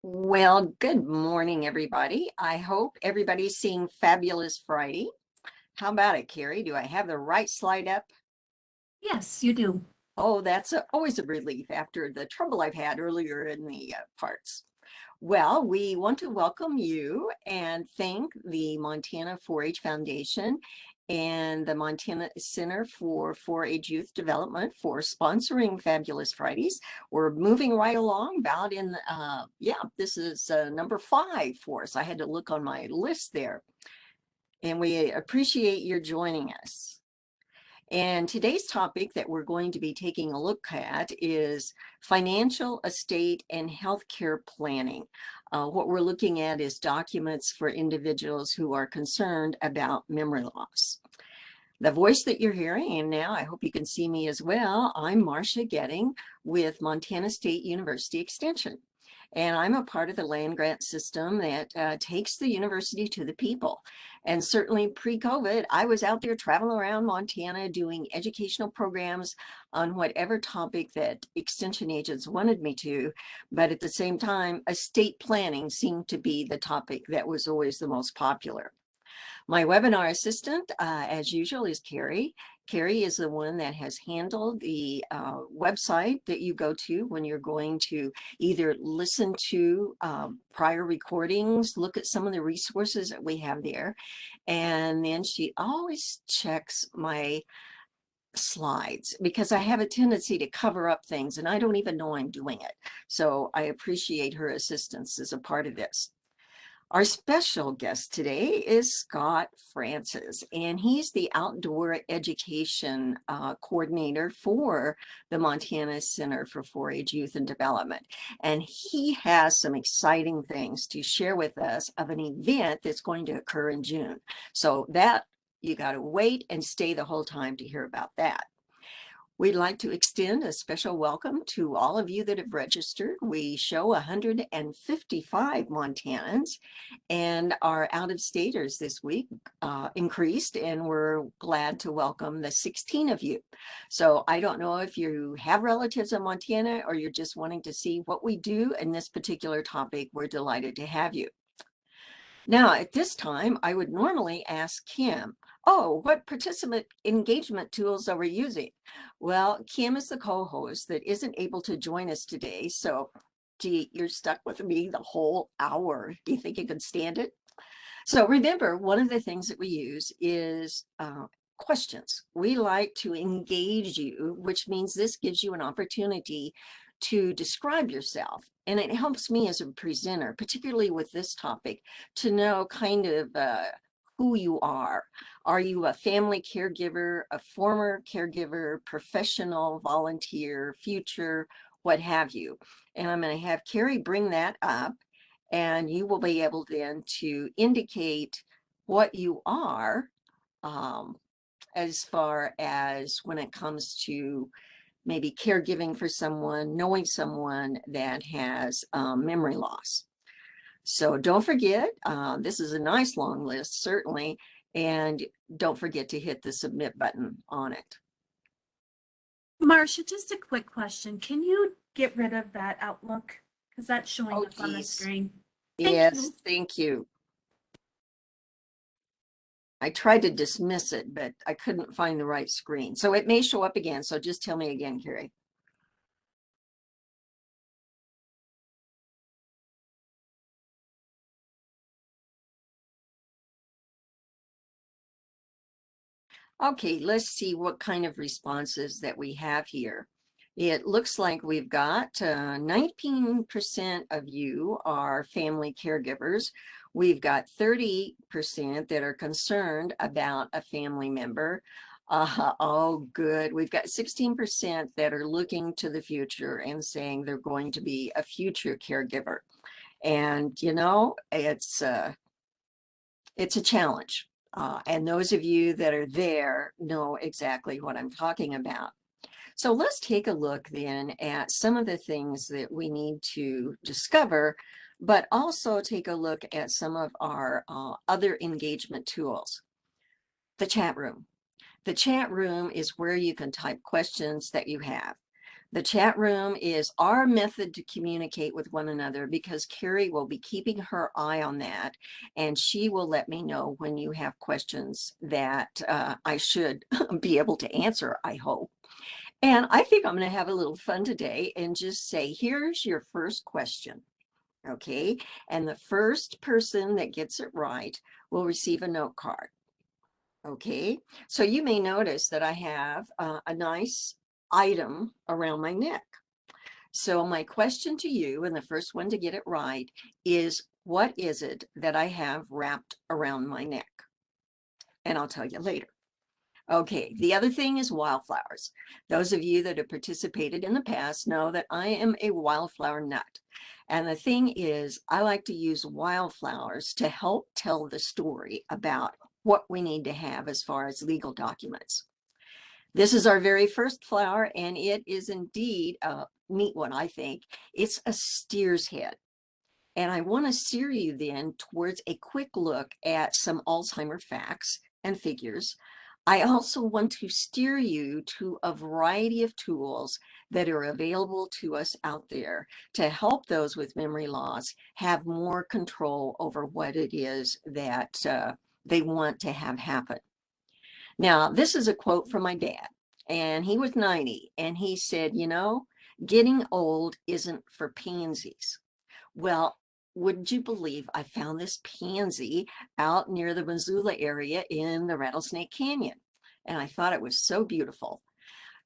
Well, good morning, everybody. I hope everybody's seeing Fabulous Friday. How about it, Carrie? Do I have the right slide up? Yes, you do. Oh, that's always a relief after the trouble I've had earlier in the parts. Well, we want to welcome you and thank the Montana 4-H Foundation and the Montana Center for 4-H Youth Development for sponsoring Fabulous Fridays. We're moving right along about this is number 5 for us. I had to look on my list there. And we appreciate your joining us. And today's topic that we're going to be taking a look at is financial, estate, and healthcare planning. What we're looking at is documents for individuals who are concerned about memory loss. The voice that you're hearing, and now I hope you can see me as well, I'm Marsha Goetting with Montana State University Extension. And I'm a part of the land grant system that takes the university to the people. And certainly pre-COVID, I was out there traveling around Montana doing educational programs on whatever topic that extension agents wanted me to. But at the same time, estate planning seemed to be the topic that was always the most popular. My webinar assistant, as usual, is Carrie. Carrie is the one that has handled the website that you go to when you're going to either listen to prior recordings, look at some of the resources that we have there. And then she always checks my slides because I have a tendency to cover up things and I don't even know I'm doing it. So I appreciate her assistance as a part of this. Our special guest today is Scott Francis, and he's the outdoor education coordinator for the Montana Center for 4-H Youth and Development. And he has some exciting things to share with us of an event that's going to occur in June. So that you got to wait and stay the whole time to hear about that. We'd like to extend a special welcome to all of you that have registered. We show 155 Montanans, and our out-of-staters this week increased, and we're glad to welcome the 16 of you. So I don't know if you have relatives in Montana or you're just wanting to see what we do in this particular topic. We're delighted to have you. Now, at this time, I would normally ask Kim, oh, what participant engagement tools are we using? Well, Kim is the co-host that isn't able to join us today. So, gee, you're stuck with me the whole hour. Do you think you can stand it? So remember, one of the things that we use is questions. We like to engage you, which means this gives you an opportunity to describe yourself. And it helps me as a presenter, particularly with this topic, to know kind of who you are. Are you a family caregiver, a former caregiver, professional, volunteer, future, what have you? And I'm going to have Carrie bring that up, and you will be able then to indicate what you are as far as when it comes to maybe caregiving for someone, knowing someone that has memory loss. So don't forget, this is a nice long list, certainly, and don't forget to hit the submit button on it. Marsha, just a quick question. Can you get rid of that Outlook? Because that's showing up on the geez. screen. Yes, thank you. I tried to dismiss it, but I couldn't find the right screen. So it may show up again. So just tell me again, Carrie. Okay, let's see what kind of responses that we have here. It looks like we've got 19% of you are family caregivers. We've got 30% that are concerned about a family member. Oh, good. We've got 16% that are looking to the future and saying they're going to be a future caregiver. And, you know, it's a challenge. And those of you that are there know exactly what I'm talking about. So let's take a look then at some of the things that we need to discover, but also take a look at some of our other engagement tools. The chat room. The chat room is where you can type questions that you have. The chat room is our method to communicate with one another because Carrie will be keeping her eye on that, and she will let me know when you have questions that I should be able to answer, I hope. And I think I'm going to have a little fun today and just say, here's your first question. Okay. And the first person that gets it right will receive a note card. Okay. So you may notice that I have a nice item around my neck. So my question to you, and the first one to get it right, is what is it that I have wrapped around my neck? And I'll tell you later. Okay, the other thing is wildflowers. Those of you that have participated in the past know that I am a wildflower nut. And the thing is, I like to use wildflowers to help tell the story about what we need to have as far as legal documents. This is our very first flower, and it is indeed a neat one, I think. It's a steer's head. And I want to steer you then towards a quick look at some Alzheimer facts and figures. I also want to steer you to a variety of tools that are available to us out there to help those with memory loss have more control over what it is that they want to have happen. Now, this is a quote from my dad, and he was 90, and he said, you know, getting old isn't for pansies. Well, would you believe I found this pansy out near the Missoula area in the Rattlesnake Canyon? And I thought it was so beautiful.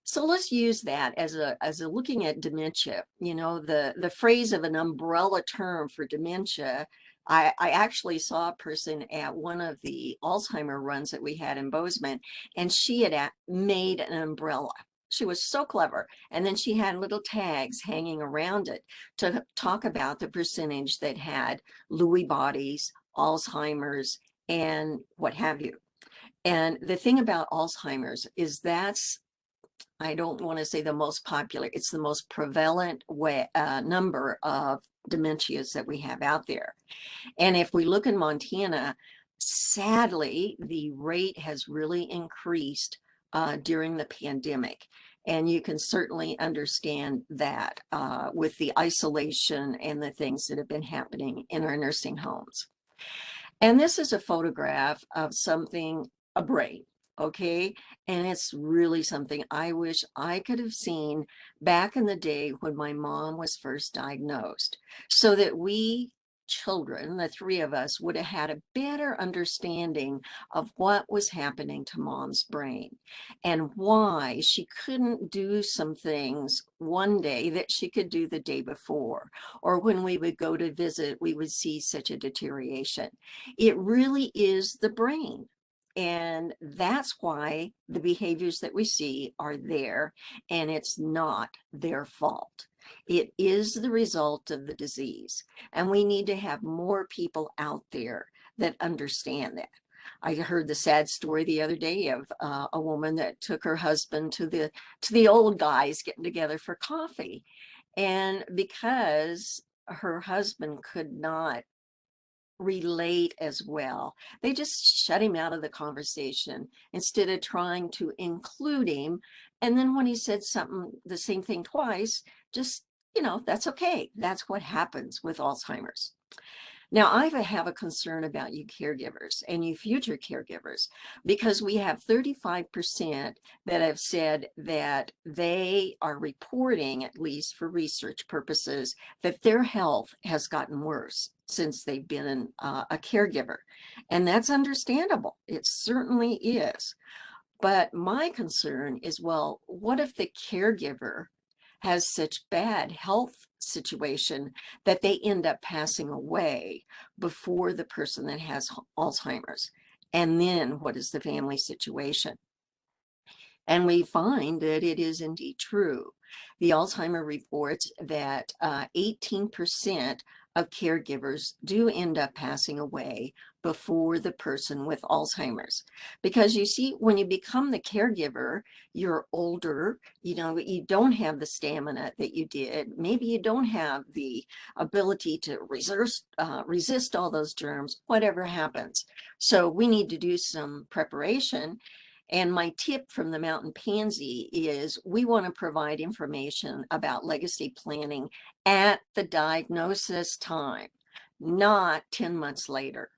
So let's use that as a looking at dementia. You know, the phrase of an umbrella term for dementia. I actually saw a person at one of the Alzheimer runs that we had in Bozeman, and she had made an umbrella. She was so clever. And then she had little tags hanging around it to talk about the percentage that had Lewy bodies, Alzheimer's, and what have you. And the thing about Alzheimer's is that's, I don't want to say the most popular, it's the most prevalent number of dementias that we have out there. And if we look in Montana, sadly, the rate has really increased during the pandemic. And you can certainly understand that with the isolation and the things that have been happening in our nursing homes. And this is a photograph of something, a brain, okay? And it's really something I wish I could have seen back in the day when my mom was first diagnosed, so that we children, the three of us, would have had a better understanding of what was happening to mom's brain and why she couldn't do some things one day that she could do the day before, or when we would go to visit, we would see such a deterioration. It really is the brain. And that's why the behaviors that we see are there, and it's not their fault. It is the result of the disease, and we need to have more people out there that understand that. I heard the sad story the other day of a woman that took her husband to the old guys getting together for coffee, and because her husband could not relate as well, they just shut him out of the conversation instead of trying to include him. And then when he said something, the same thing twice, just, you know, that's okay. That's what happens with Alzheimer's. Now, I have a concern about you caregivers and you future caregivers, because we have 35% that have said that they are reporting, at least for research purposes, that their health has gotten worse since they've been a caregiver. And that's understandable. It certainly is. But my concern is, well, what if the caregiver has such bad health situation that they end up passing away before the person that has Alzheimer's? And then what is the family situation? And we find that it is indeed true. The Alzheimer reports that 18% of caregivers do end up passing away before the person with Alzheimer's. Because you see, when you become the caregiver, you're older, you know, you don't have the stamina that you did. Maybe you don't have the ability to resist all those germs, whatever happens. So we need to do some preparation. And my tip from the mountain pansy is we want to provide information about legacy planning at the diagnosis time, not 10 months later.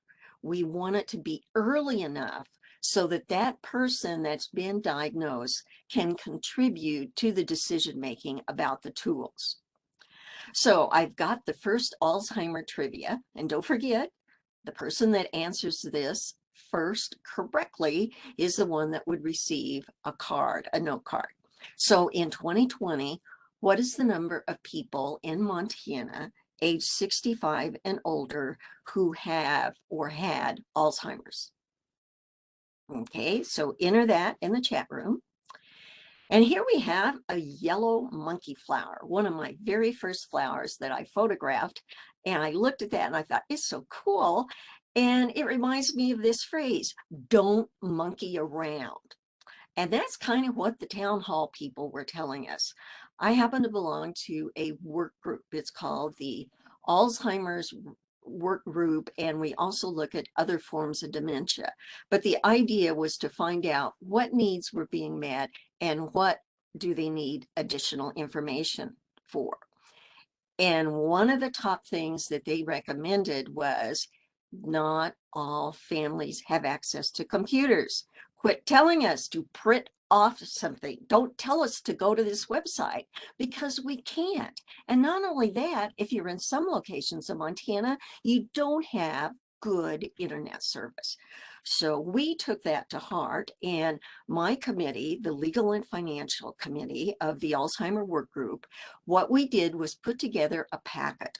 We want it to be early enough so that that person that's been diagnosed can contribute to the decision making about the tools. So I've got the first Alzheimer trivia, and don't forget, the person that answers this first correctly is the one that would receive a card, a note card. So in 2020, what is the number of people in Montana age 65 and older who have or had Alzheimer's? Okay, so enter that in the chat room. And here we have a yellow monkey flower, one of my very first flowers that I photographed. And I looked at that and I thought, it's so cool. And it reminds me of this phrase, don't monkey around. And that's kind of what the town hall people were telling us. I happen to belong to a work group. It's called the Alzheimer's work group, and we also look at other forms of dementia. But the idea was to find out what needs were being met and what do they need additional information for. And one of the top things that they recommended was not all families have access to computers. Quit telling us to print off something. Don't tell us to go to this website because we can't. And not only that, if you're in some locations of Montana, you don't have good internet service. So we took that to heart, and my committee, the Legal and Financial Committee of the Alzheimer Work Group, what we did was put together a packet.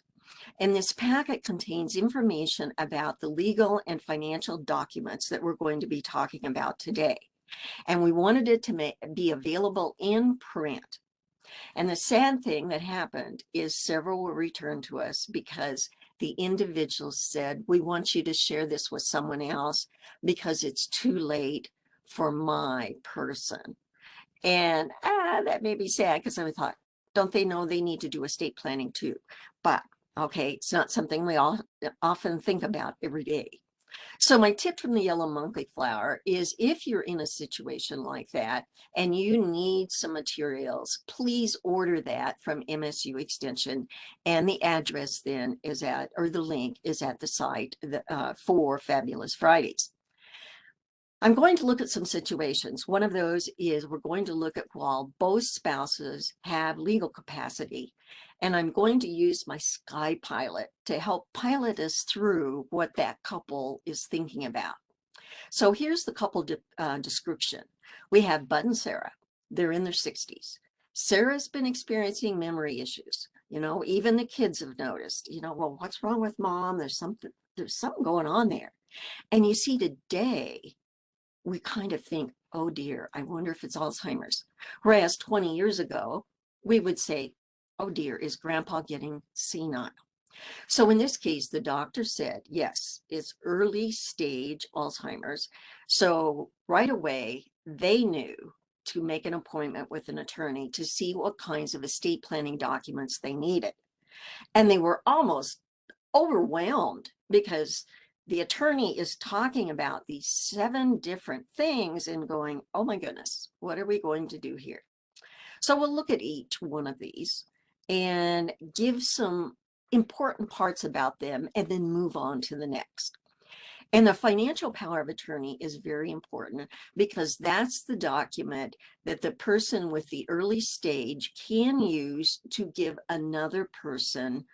And this packet contains information about the legal and financial documents that we're going to be talking about today. And we wanted it to be available in print. And the sad thing that happened is several were returned to us because the individuals said, we want you to share this with someone else because it's too late for my person. And that made me sad because I thought, don't they know they need to do estate planning too? But okay, it's not something we all often think about every day. So my tip from the yellow monkey flower is if you're in a situation like that and you need some materials, please order that from MSU Extension. And the address then is at, or the link is at the site for Fabulous Fridays. I'm going to look at some situations. One of those is we're going to look at while both spouses have legal capacity. And I'm going to use my Sky Pilot to help pilot us through what that couple is thinking about. So here's the couple description. We have Bud and Sarah. They're in their 60s. Sarah's been experiencing memory issues. You know, even the kids have noticed, you know, well, what's wrong with mom? There's something going on there. And you see today, we kind of think, oh dear, I wonder if it's Alzheimer's. Whereas 20 years ago, we would say, oh dear, is grandpa getting senile? So in this case, the doctor said, yes, it's early stage Alzheimer's. So right away, they knew to make an appointment with an attorney to see what kinds of estate planning documents they needed. And they were almost overwhelmed because the attorney is talking about these 7 different things and going, oh my goodness, what are we going to do here? So we'll look at each one of these and give some important parts about them and then move on to the next. And the financial power of attorney is very important because that's the document that the person with the early stage can use to give another person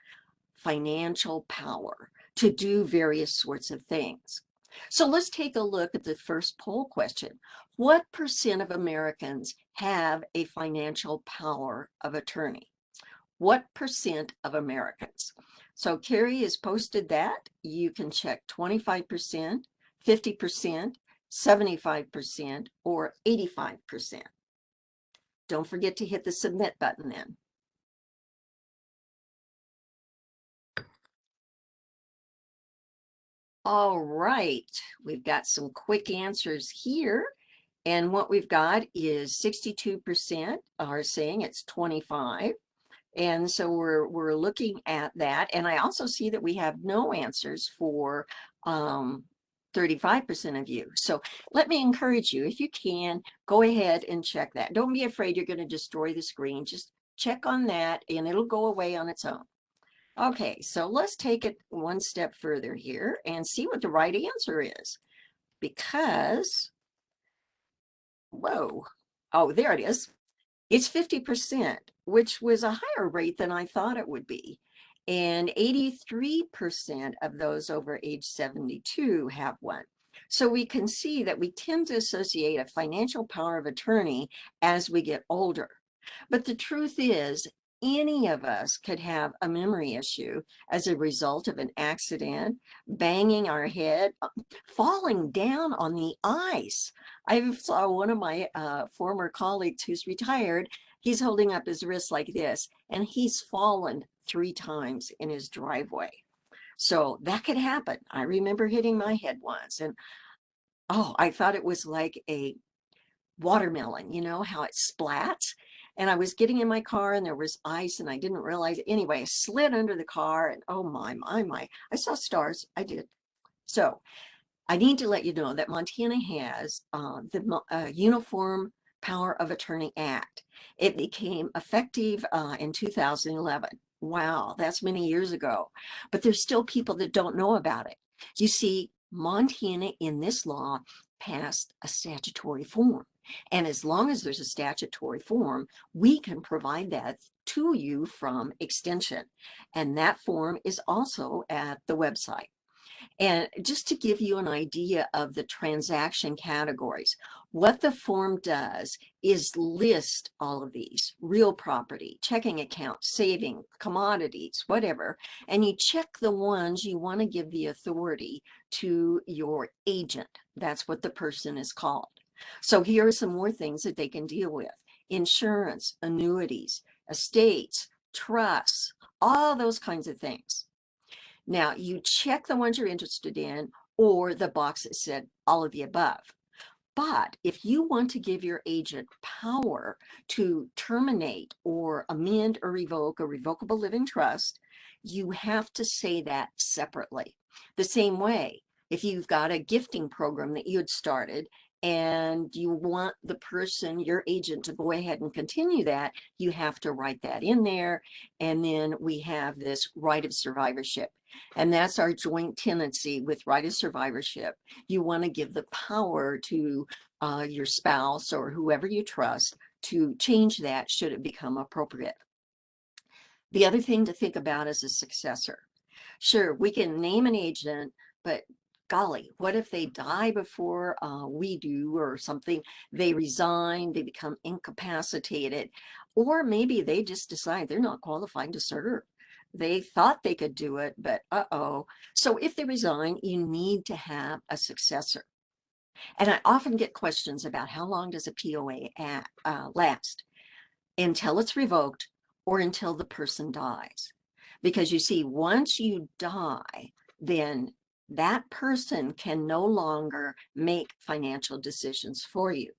financial power to do various sorts of things. So let's take a look at the first poll question. What percent of Americans have a financial power of attorney? What percent of Americans? So Carrie has posted that. You can check 25%, 50%, 75%, or 85%. Don't forget to hit the submit button then. All right, we've got some quick answers here. And what we've got is 62% are saying it's 25. And so we're looking at that. And I also see that we have no answers for 30% 35% of you. So let me encourage you, if you can, go ahead and check that. Don't be afraid you're going to destroy the screen. Just check on that and it'll go away on its own. Okay, so let's take it one step further here and see what the right answer is. Because, whoa, oh, there it is. It's 50%, which was a higher rate than I thought it would be. And 83% of those over age 72 have one. So we can see that we tend to associate a financial power of attorney as we get older. But the truth is, any of us could have a memory issue as a result of an accident, banging our head, falling down on the ice. I saw one of my former colleagues who's retired. He's holding up his wrist like this, and he's fallen 3 times in his driveway. So that could happen. I remember hitting my head once, and oh, I thought it was like a watermelon, you know, how it splats. And I was getting in my car and there was ice and I didn't realize it. Anyway, I slid under the car and oh my, I saw stars. I did. So I need to let you know that Montana has the Uniform Power of Attorney Act. It became effective in 2011. Wow, that's many years ago. But there's still people that don't know about it. You see, Montana in this law passed a statutory form. And as long as there's a statutory form, we can provide that to you from extension. And that form is also at the website. And just to give you an idea of the transaction categories, what the form does is list all of these: real property, checking account, saving, commodities, whatever. And you check the ones you want to give the authority to your agent. That's what the person is called. So here are some more things that they can deal with: insurance, annuities, estates, trusts, all those kinds of things. Now, you check the ones you're interested in or the box that said all of the above. But if you want to give your agent power to terminate or amend or revoke a revocable living trust, you have to say that separately. The same way, if you've got a gifting program that you had started and you want the person, your agent, to go ahead and continue that, you have to write that in there. And then we have this right of survivorship. And that's our joint tenancy with right of survivorship. You want to give the power to your spouse or whoever you trust to change that should it become appropriate. The other thing to think about is a successor. Sure, we can name an agent, but golly, what if they die before we do or something? They resign, they become incapacitated, or maybe they just decide they're not qualified to serve. They thought they could do it, but uh-oh. So if they resign, you need to have a successor. And I often get questions about how long does a POA last? Until it's revoked or until the person dies. Because you see, once you die, then that person can no longer make financial decisions for you.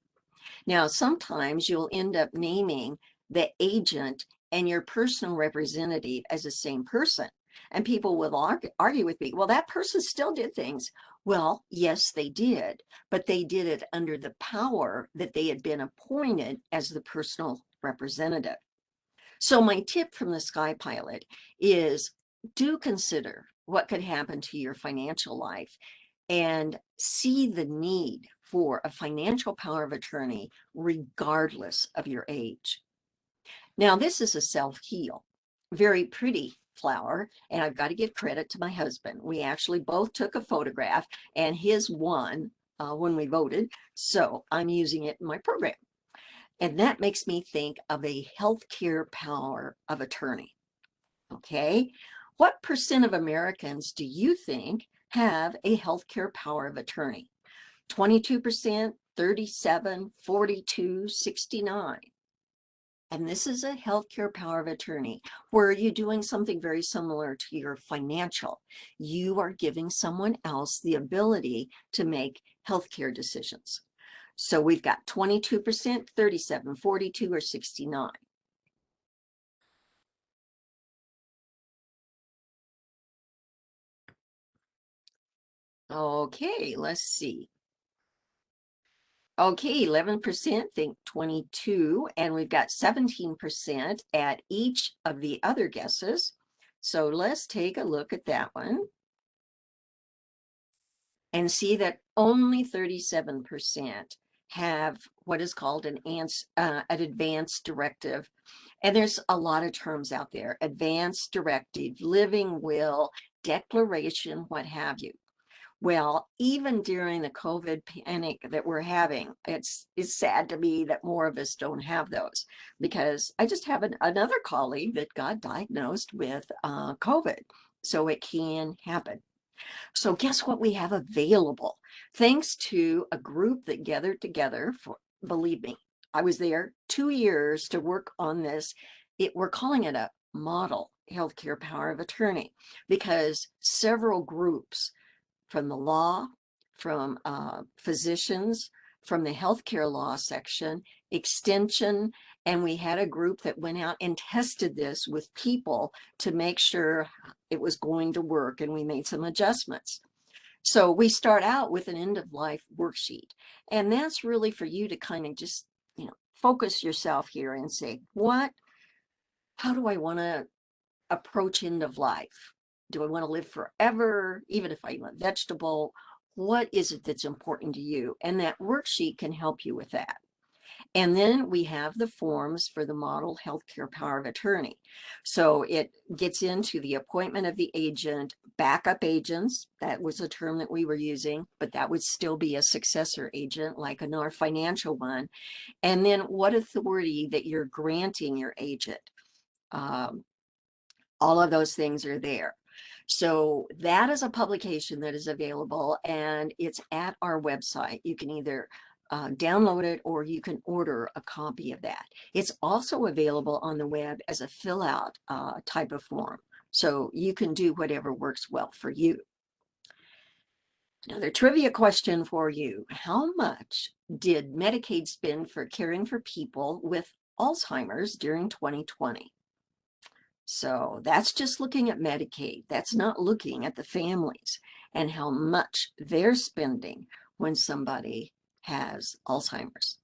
Now, sometimes you'll end up naming the agent and your personal representative as the same person. And people will argue with me, well, that person still did things. Well, yes, they did, but they did it under the power that they had been appointed as the personal representative. So my tip from the Sky Pilot is do consider what could happen to your financial life and see the need for a financial power of attorney regardless of your age. Now, this is a self-heal, very pretty flower, and I've got to give credit to my husband. We actually both took a photograph, and his won when we voted, so I'm using it in my program. And that makes me think of a healthcare power of attorney. Okay, what percent of Americans do you think have a healthcare power of attorney? 22%, 37, 42, 69. And this is a healthcare power of attorney where you're doing something very similar to your financial. You are giving someone else the ability to make healthcare decisions. So we've got 22%, 37, 42, or 69. Okay, let's see. Okay, 11% think 22, and we've got 17% at each of the other guesses. So let's take a look at that one and see that only 37% have what is called an advance directive. And there's a lot of terms out there: advance directive, living will, declaration, what have you. Well, even during the COVID panic that we're having, it's sad to me that more of us don't have those, because I just have another colleague that got diagnosed with COVID. So it can happen. So guess what we have available? Thanks to a group that gathered together for, believe me, I was there 2 years to work on this. We're calling it a model healthcare power of attorney, because several groups from the law, from physicians, from the healthcare law section, extension, and we had a group that went out and tested this with people to make sure it was going to work, and we made some adjustments. So we start out with an end of life worksheet, and that's really for you to kind of just, focus yourself here and say, how do I want to approach end of life? Do I want to live forever, even if I'm a vegetable? What is it that's important to you? And that worksheet can help you with that. And then we have the forms for the model healthcare power of attorney. So it gets into the appointment of the agent, backup agents. That was a term that we were using, but that would still be a successor agent, like in our financial one. And then what authority that you're granting your agent. All of those things are there. So that is a publication that is available, and it's at our website. You can either download it, or you can order a copy of that. It's also available on the web as a fill out type of form. So you can do whatever works well for you. Another trivia question for you. How much did Medicaid spend for caring for people with Alzheimer's during 2020? So that's just looking at Medicaid. That's not looking at the families and how much they're spending when somebody has Alzheimer's.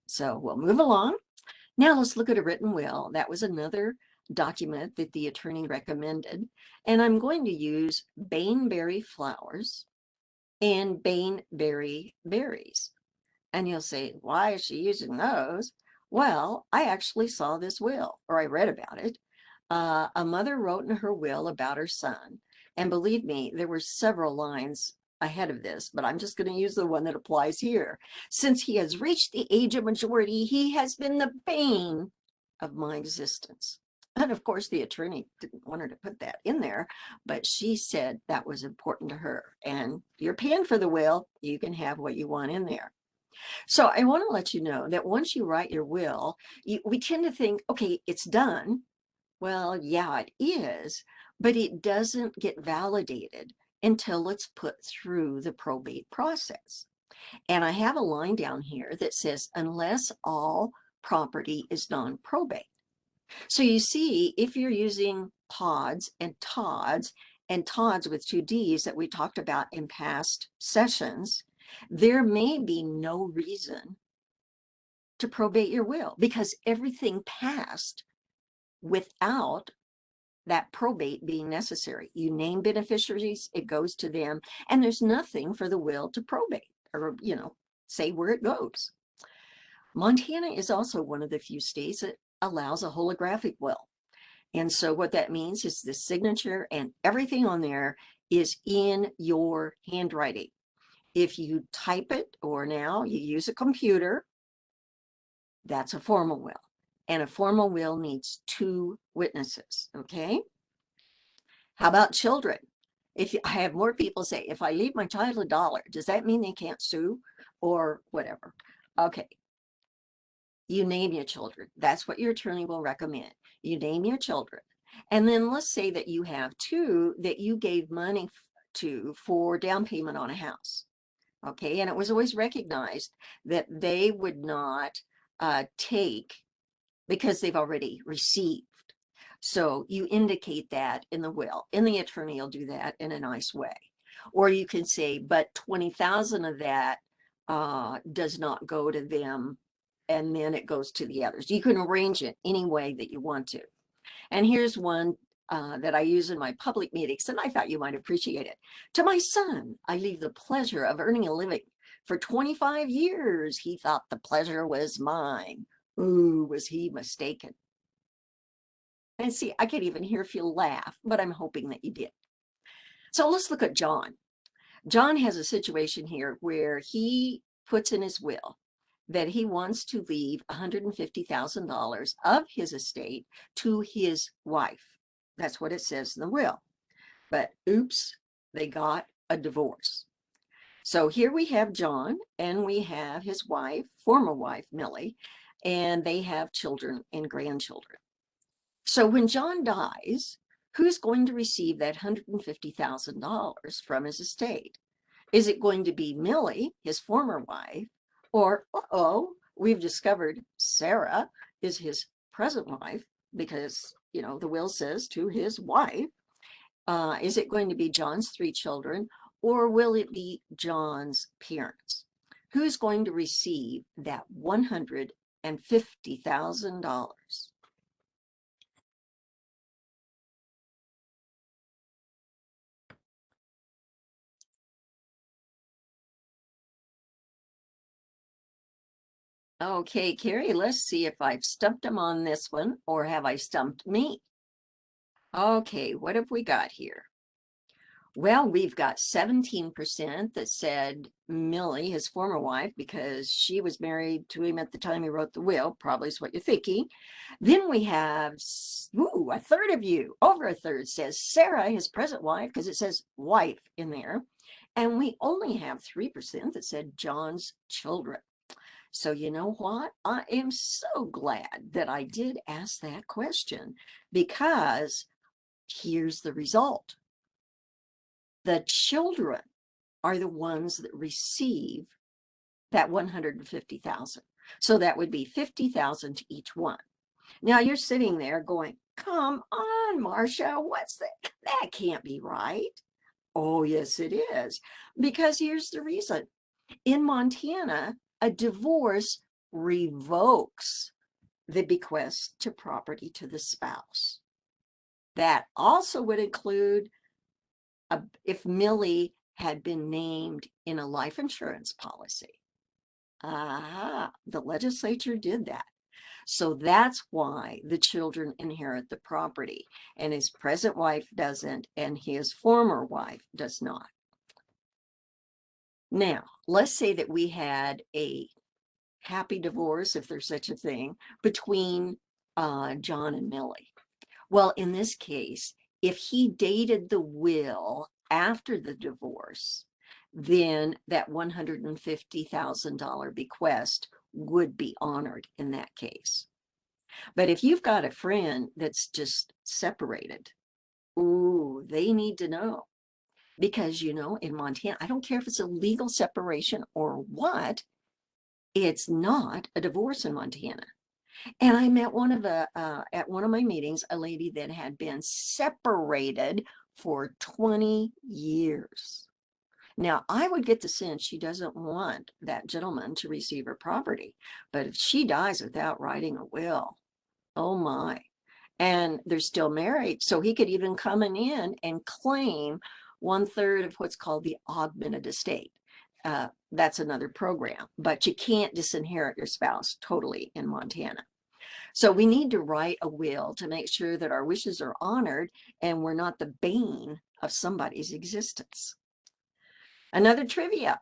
So we'll move along. Now let's look at a written will. That was another document that the attorney recommended. And I'm going to use baneberry flowers and baneberry berries. And you'll say, why is she using those? Well, I actually saw this will, or I read about it. A mother wrote in her will about her son. And believe me, there were several lines ahead of this, but I'm just going to use the one that applies here. Since he has reached the age of majority, he has been the bane of my existence. And of course, the attorney didn't want her to put that in there, but she said that was important to her. And you're paying for the will, you can have what you want in there. So I want to let you know that once you write your will, we tend to think, okay, it's done. Well, yeah, it is, but it doesn't get validated until it's put through the probate process. And I have a line down here that says, unless all property is non-probate. So you see, if you're using pods and tods with two Ds that we talked about in past sessions, there may be no reason to probate your will, because everything passed without that probate being necessary. You name beneficiaries, it goes to them, and there's nothing for the will to probate or, say where it goes. Montana is also one of the few states that allows a holographic will. And so what that means is the signature and everything on there is in your handwriting. If you type it, or now you use a computer, that's a formal will. And a formal will needs 2 witnesses, okay? How about children? If I have more people say, if I leave my child $1, does that mean they can't sue or whatever? Okay. You name your children. That's what your attorney will recommend. You name your children. And then let's say that you have 2 that you gave money to for down payment on a house. Okay. And it was always recognized that they would not take because they've already received. So you indicate that in the will, and the attorney will do that in a nice way. Or you can say, but 20,000 of that does not go to them, and then it goes to the others. You can arrange it any way that you want to. And here's one that I use in my public meetings, and I thought you might appreciate it. To my son, I leave the pleasure of earning a living. For 25 years, he thought the pleasure was mine. Ooh, was he mistaken? And see, I can't even hear if you laugh, but I'm hoping that you did. So let's look at John. John has a situation here where he puts in his will that he wants to leave $150,000 of his estate to his wife. That's what it says in the will. But oops, they got a divorce. So here we have John and we have his wife, former wife, Millie, and they have children and grandchildren. So when John dies, who's going to receive that $150,000 from his estate? Is it going to be Millie, his former wife, or, we've discovered Sarah is his present wife because, the will says to his wife. Is it going to be John's 3 children, or will it be John's parents? Who's going to receive that $150,000? Okay, Carrie, let's see if I've stumped him on this one, or have I stumped me? Okay, what have we got here? Well, we've got 17% that said Millie, his former wife, because she was married to him at the time he wrote the will, probably is what you're thinking. Then we have, a third of you, over a third says Sarah, his present wife, because it says wife in there. And we only have 3% that said John's children. So you know what? I am so glad that I did ask that question, because here's the result. The children are the ones that receive that 150,000. So that would be 50,000 to each one. Now you're sitting there going, come on, Marsha, what's that? That can't be right. Oh, yes, it is. Because here's the reason. In Montana, a divorce revokes the bequest to property to the spouse. That also would include if Millie had been named in a life insurance policy. The legislature did that. So that's why the children inherit the property, and his present wife doesn't, and his former wife does not. Now, let's say that we had a happy divorce, if there's such a thing, between John and Millie. Well, in this case, if he dated the will after the divorce, then that $150,000 bequest would be honored in that case. But if you've got a friend that's just separated, ooh, they need to know. Because, in Montana, I don't care if it's a legal separation or what, it's not a divorce in Montana. And I met at one of my meetings, a lady that had been separated for 20 years. Now, I would get the sense she doesn't want that gentleman to receive her property. But if she dies without writing a will, oh my. And they're still married. So he could even come in and claim 1/3 of what's called the augmented estate. That's another program. But you can't disinherit your spouse totally in Montana. So we need to write a will to make sure that our wishes are honored and we're not the bane of somebody's existence. Another trivia.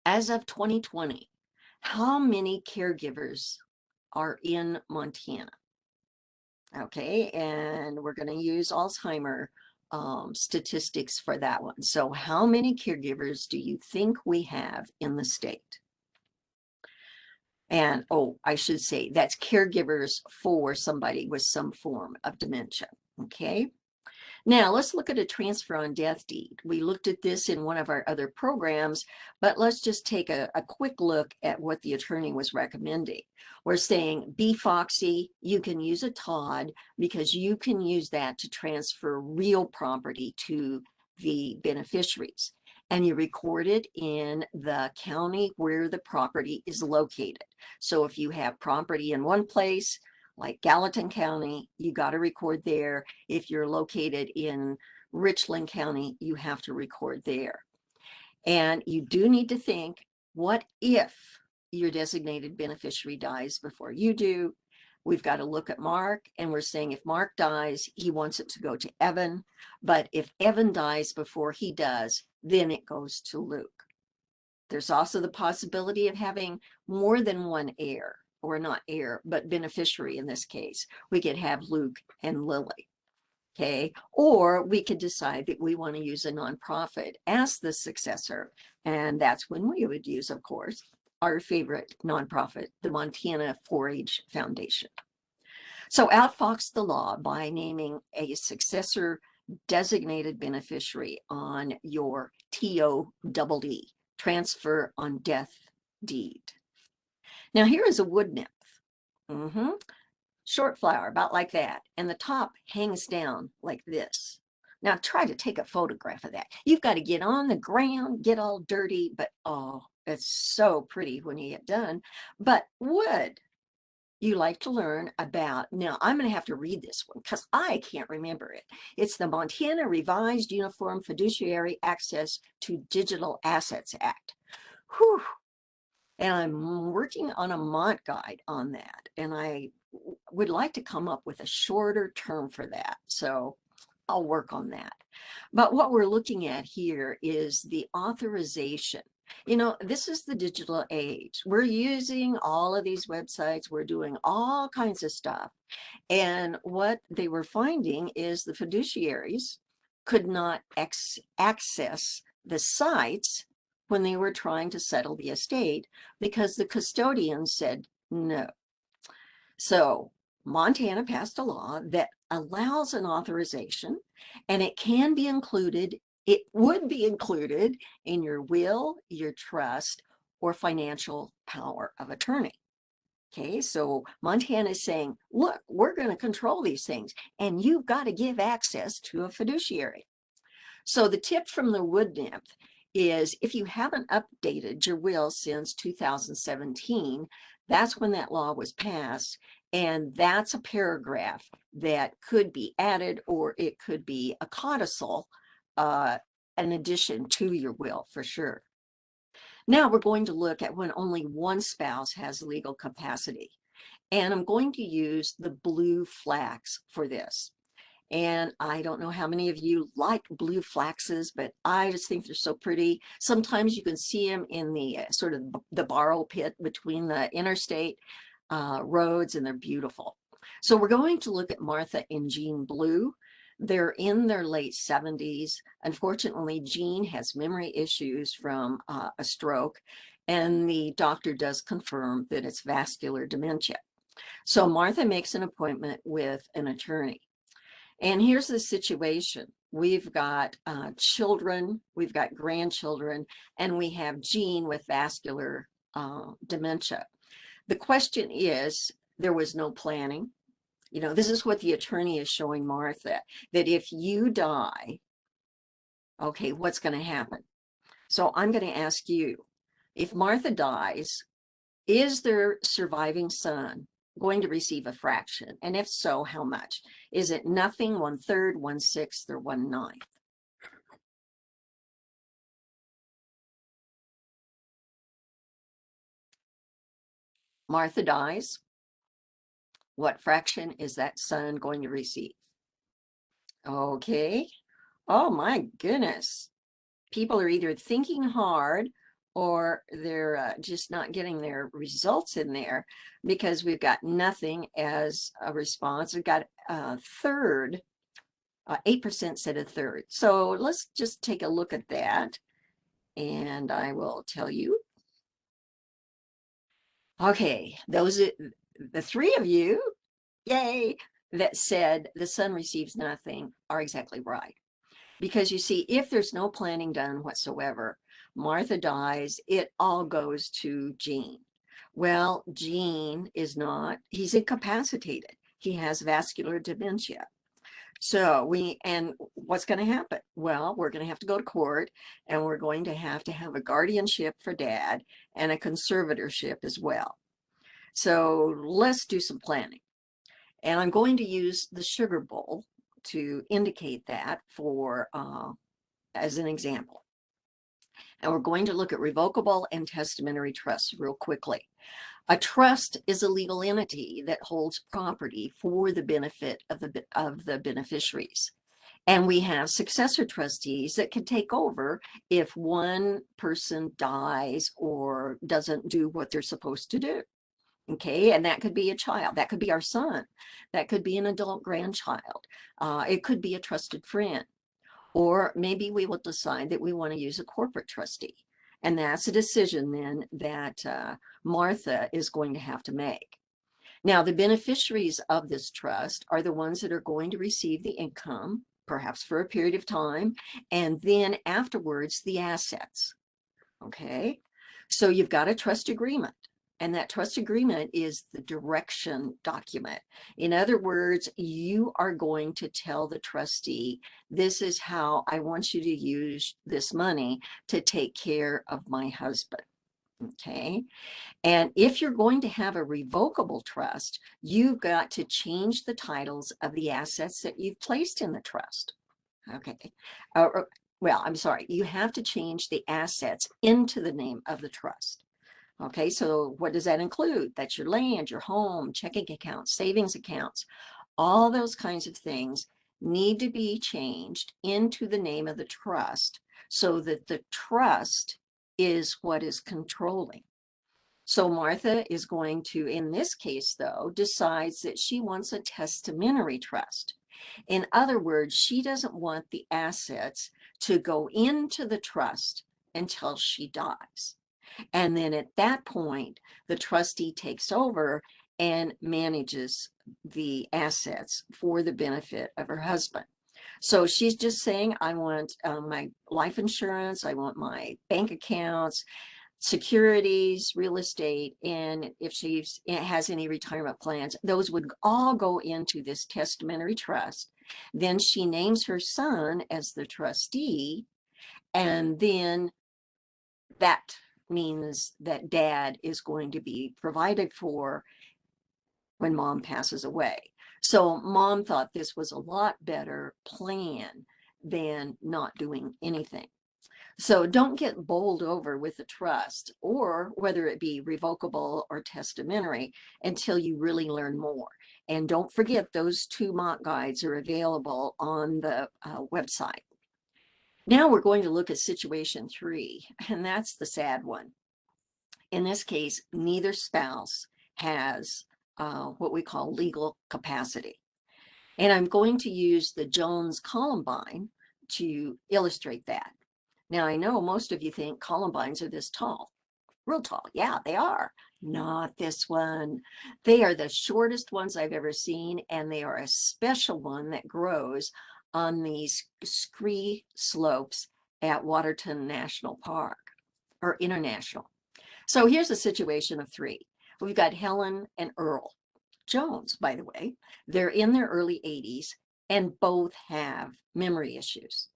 As of 2020, how many caregivers are in Montana? Okay, and we're going to use Alzheimer statistics for that one. So how many caregivers do you think we have in the state? And, I should say that's caregivers for somebody with some form of dementia, okay? Now, let's look at a transfer on death deed. We looked at this in one of our other programs, but let's just take a quick look at what the attorney was recommending. We're saying, be foxy, you can use a Todd because you can use that to transfer real property to the beneficiaries, and you record it in the county where the property is located. So if you have property in one place, like Gallatin County, you got to record there. If you're located in Richland County, you have to record there. And you do need to think, what if your designated beneficiary dies before you do? We've got to look at Mark, and we're saying if Mark dies, he wants it to go to Evan. But if Evan dies before he does, then it goes to Luke. There's also the possibility of having more than one heir, or not heir, but beneficiary in this case. We could have Luke and Lily. Okay, or we could decide that we want to use a nonprofit as the successor, and that's when we would use, of course, our favorite nonprofit, the Montana 4-H Foundation. So outfox the law by naming a successor designated beneficiary on your TODD, transfer on death deed. Now here is a wood nymph. Short flower, about like that, and the top hangs down like this. Now try to take a photograph of that. You've got to get on the ground, get all dirty, but oh, it's so pretty when you get done. But would you like to learn about, now I'm going to have to read this one because I can't remember it. It's the Montana Revised Uniform Fiduciary Access to Digital Assets Act. Whew. And I'm working on a Mont guide on that, and I would like to come up with a shorter term for that. So I'll work on that. But what we're looking at here is the authorization. You know, this is the digital age. We're using all of these websites. We're doing all kinds of stuff. And what they were finding is the fiduciaries could not access the sites when they were trying to settle the estate because the custodian said no. So Montana passed a law that allows an authorization, and it can be included, it would be included in your will, your trust, or financial power of attorney. Okay, so Montana is saying, look, we're going to control these things, and you've got to give access to a fiduciary. So the tip from the wood nymph is if you haven't updated your will since 2017, that's when that law was passed. And that's a paragraph that could be added, or it could be a codicil, an addition to your will for sure. Now we're going to look at when only one spouse has legal capacity. And I'm going to use the blue flax for this. And I don't know how many of you like blue flaxes, but I just think they're so pretty. Sometimes you can see them in the sort of the borrow pit between the interstate roads, and they're beautiful. So we're going to look at Martha and Jean Blue. They're in their late 70s. Unfortunately, Jean has memory issues from a stroke, and the doctor does confirm that it's vascular dementia. So Martha makes an appointment with an attorney. And here's the situation. We've got children, we've got grandchildren, and we have Jean with vascular dementia. The question is, there was no planning. You know, this is what the attorney is showing Martha, that if you die, okay, what's going to happen? So I'm going to ask you, if Martha dies, is their surviving son going to receive a fraction? And if so, how much? Is it nothing, 1/3, 1/6, or 1/9? Martha dies. What fraction is that son going to receive? Okay. Oh my goodness. People are either thinking hard or they're just not getting their results in there, because we've got nothing as a response. We've got a third, 8% said a third. So let's just take a look at that, and I will tell you. Okay, those are the three of you, yay, that said the son receives nothing are exactly right. Because you see, if there's no planning done whatsoever, Martha dies, it all goes to Jean. Well, Jean is not, he's incapacitated. He has vascular dementia. So and what's going to happen? Well, we're going to have to go to court, and we're going to have a guardianship for dad and a conservatorship as well. So let's do some planning. And I'm going to use the sugar bowl to indicate that for as an example. And we're going to look at revocable and testamentary trusts real quickly. A trust is a legal entity that holds property for the benefit of the beneficiaries. And we have successor trustees that can take over if one person dies or doesn't do what they're supposed to do. Okay, and that could be a child, that could be our son, that could be an adult grandchild, it could be a trusted friend, or maybe we will decide that we want to use a corporate trustee. And that's a decision then that Martha is going to have to make. Now, the beneficiaries of this trust are the ones that are going to receive the income, perhaps for a period of time, and then afterwards, the assets. Okay, so you've got a trust agreement. And that trust agreement is the direction document. In other words, you are going to tell the trustee, this is how I want you to use this money to take care of my husband. Okay. And if you're going to have a revocable trust, you've got to change the titles of the assets that you've placed in the trust. Okay. Well, I'm sorry, you have to change the assets into the name of the trust. Okay, so what does that include? That's your land, your home, checking accounts, savings accounts, all those kinds of things need to be changed into the name of the trust so that the trust is what is controlling. So Martha is going to, in this case though, decides that she wants a testamentary trust. In other words, she doesn't want the assets to go into the trust until she dies. And then at that point, the trustee takes over and manages the assets for the benefit of her husband. So she's just saying, I want my life insurance, I want my bank accounts, securities, real estate, and if she has any retirement plans, those would all go into this testamentary trust. Then she names her son as the trustee, and then that means that dad is going to be provided for when mom passes away. So mom thought this was a lot better plan than not doing anything. So don't get bowled over with the trust, or whether it be revocable or testamentary, until you really learn more. And don't forget, those 2 mock guides are available on the website. Now we're going to look at situation 3, and that's the sad one. In this case, neither spouse has what we call legal capacity. And I'm going to use the Jones Columbine to illustrate that. Now, I know most of you think Columbines are this tall, real tall. Yeah, they are. Not this one. They are the shortest ones I've ever seen, and they are a special one that grows on these scree slopes at Waterton National Park, or International. So here's a situation of 3. We've got Helen and Earl Jones, by the way. They're in their early 80s and both have memory issues.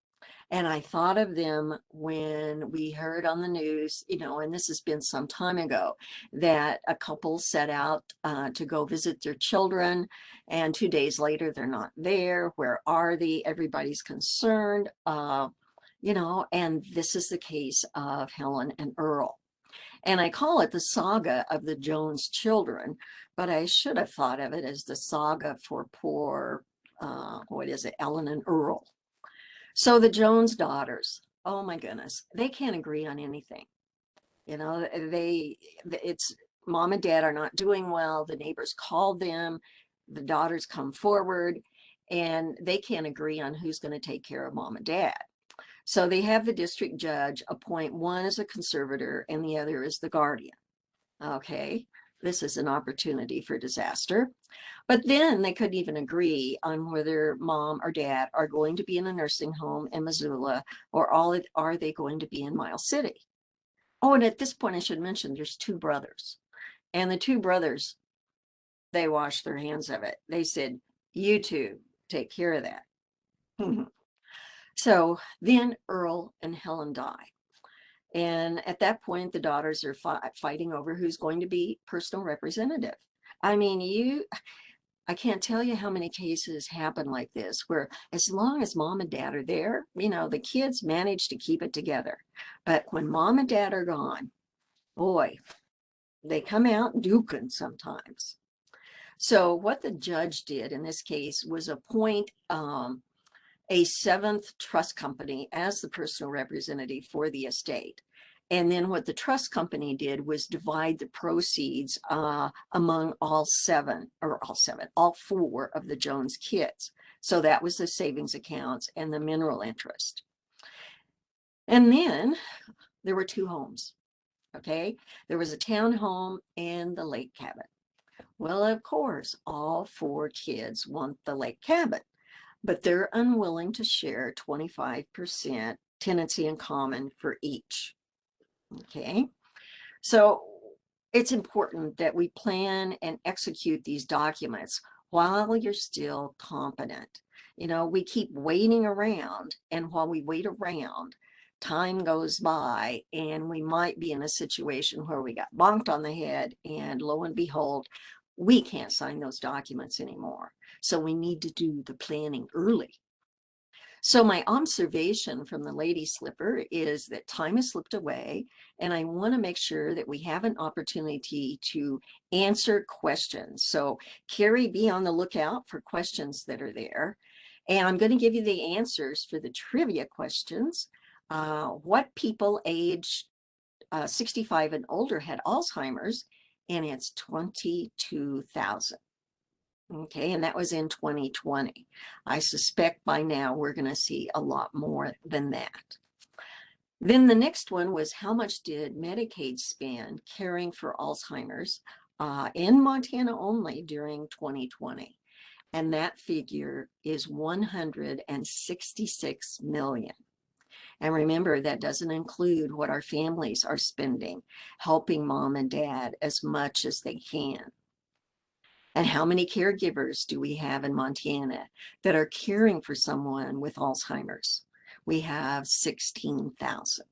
And I thought of them when we heard on the news, and this has been some time ago, that a couple set out to go visit their children, and 2 days later, they're not there. Where are they? Everybody's concerned, and this is the case of Helen and Earl. And I call it the saga of the Jones children, but I should have thought of it as the saga for poor, Ellen and Earl. So the Jones daughters, oh my goodness, they can't agree on anything. It's mom and dad are not doing well. The neighbors called them, the daughters come forward, and they can't agree on who's going to take care of mom and dad. So they have the district judge appoint one as a conservator and the other as the guardian. Okay, this is an opportunity for disaster. But then they couldn't even agree on whether mom or dad are going to be in a nursing home in Missoula, or are they going to be in Miles City. Oh, and at this point I should mention there's 2 brothers. And the 2 brothers, they washed their hands of it. They said, you 2 take care of that. So then Earl and Helen die. And at that point, the daughters are fighting over who's going to be personal representative. I mean, I can't tell you how many cases happen like this, where as long as mom and dad are there, the kids manage to keep it together. But when mom and dad are gone, boy, they come out duking sometimes. So what the judge did in this case was appoint a seventh trust company as the personal representative for the estate. And then what the trust company did was divide the proceeds among all four of the Jones kids. So that was the savings accounts and the mineral interest. And then there were two homes, okay? There was a townhome and the lake cabin. Well, of course, all four kids want the lake cabin, but they're unwilling to share 25% tenancy in common for each. Okay, so it's important that we plan and execute these documents while you're still competent. We keep waiting around, and while we wait around, time goes by, and we might be in a situation where we got bonked on the head, and lo and behold, we can't sign those documents anymore. So we need to do the planning early. So my observation from the lady slipper is that time has slipped away, and I want to make sure that we have an opportunity to answer questions. So Carrie, be on the lookout for questions that are there. And I'm going to give you the answers for the trivia questions. What people age 65 and older had Alzheimer's? And it's 22,000. Okay, and that was in 2020. I suspect by now we're going to see a lot more than that. Then the next one was, how much did Medicaid spend caring for Alzheimer's in Montana only during 2020? And that figure is 166 million. And remember, that doesn't include what our families are spending, helping mom and dad as much as they can. And how many caregivers do we have in Montana that are caring for someone with Alzheimer's? We have 16,000.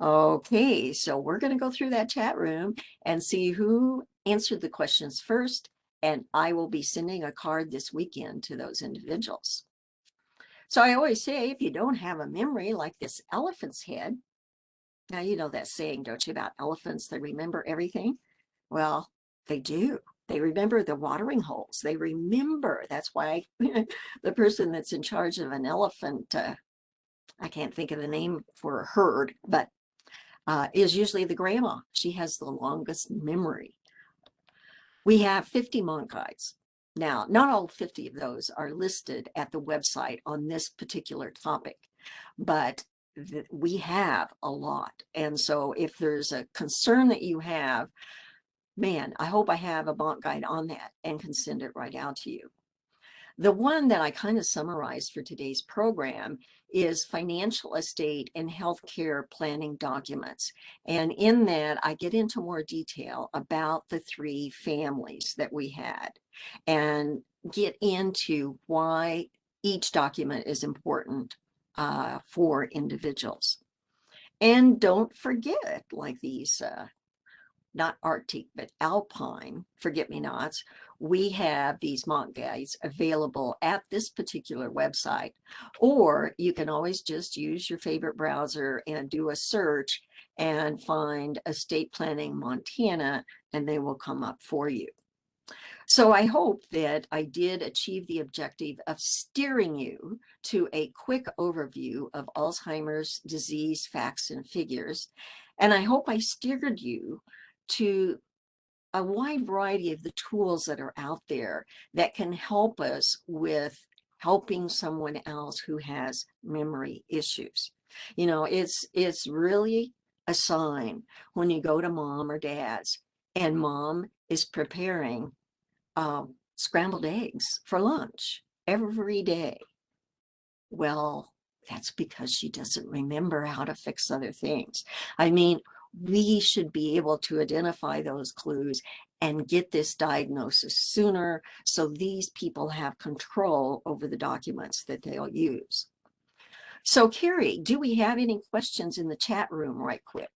Okay, so we're going to go through that chat room and see who answered the questions first, and I will be sending a card this weekend to those individuals. So I always say, if you don't have a memory like this elephant's head, now you know that saying, don't you, about elephants that remember everything? Well, they do. They remember the watering holes. They remember. That's why the person that's in charge of an elephant, I can't think of the name for a herd, but is usually the grandma. She has the longest memory. We have 50 monk guides. Now, not all 50 of those are listed at the website on this particular topic, but we have a lot. And so if there's a concern that you have, man, I hope I have a monk guide on that and can send it right out to you. The one that I kind of summarized for today's program is financial estate and healthcare planning documents. And in that, I get into more detail about the three families that we had and get into why each document is important for individuals. And don't forget, like these not Arctic, but Alpine forget-me-nots, we have these monk guides available at this particular website, or you can always just use your favorite browser and do a search and find Estate Planning Montana, and they will come up for you. So I hope that I did achieve the objective of steering you to a quick overview of Alzheimer's disease facts and figures. And I hope I steered you to a wide variety of the tools that are out there that can help us with helping someone else who has memory issues. It's really a sign when you go to mom or dad's and mom is preparing scrambled eggs for lunch every day. Well, that's because she doesn't remember how to fix other things. I mean, we should be able to identify those clues and get this diagnosis sooner so these people have control over the documents that they'll use. So Carrie, do we have any questions in the chat room right quick?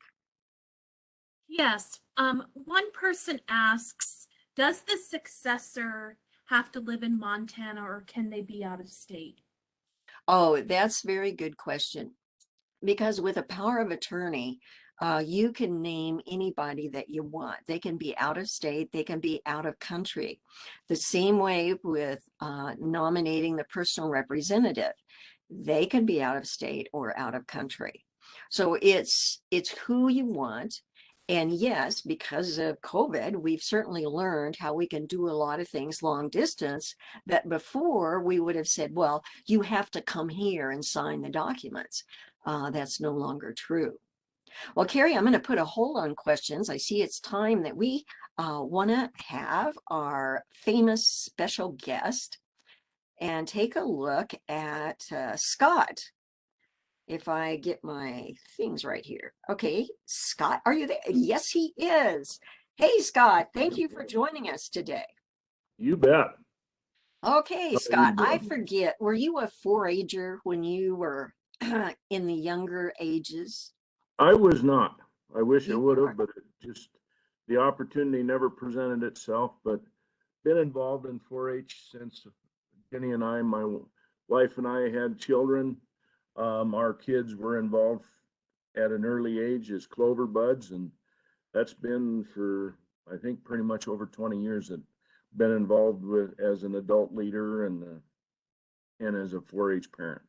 Yes. One person asks, does the successor have to live in Montana or can they be out of state? Oh, that's a very good question. Because with a power of attorney, you can name anybody that you want. They can be out of state, they can be out of country. The same way with nominating the personal representative. They can be out of state or out of country. So it's who you want. And yes, because of COVID, we've certainly learned how we can do a lot of things long distance that before we would have said, well, you have to come here and sign the documents. That's no longer true. Well, Carrie, I'm going to put a hold on questions. I see it's time that we want to have our famous special guest and take a look at Scott. If I get my things right here. Okay, Scott, are you there? Yes, he is. Hey, Scott, thank you for joining us today. You bet. Okay, How are you Scott, I doing? forget, were you a 4-Ager when you were in the younger ages? I was not. I wish I You would have, are. but it just the opportunity never presented itself. But been involved in 4-H since Jenny and I, my wife and I had children. Our kids were involved at an early age as clover buds, and that's been for I think pretty much over 20 years. That been involved with as an adult leader and as a 4-H parent.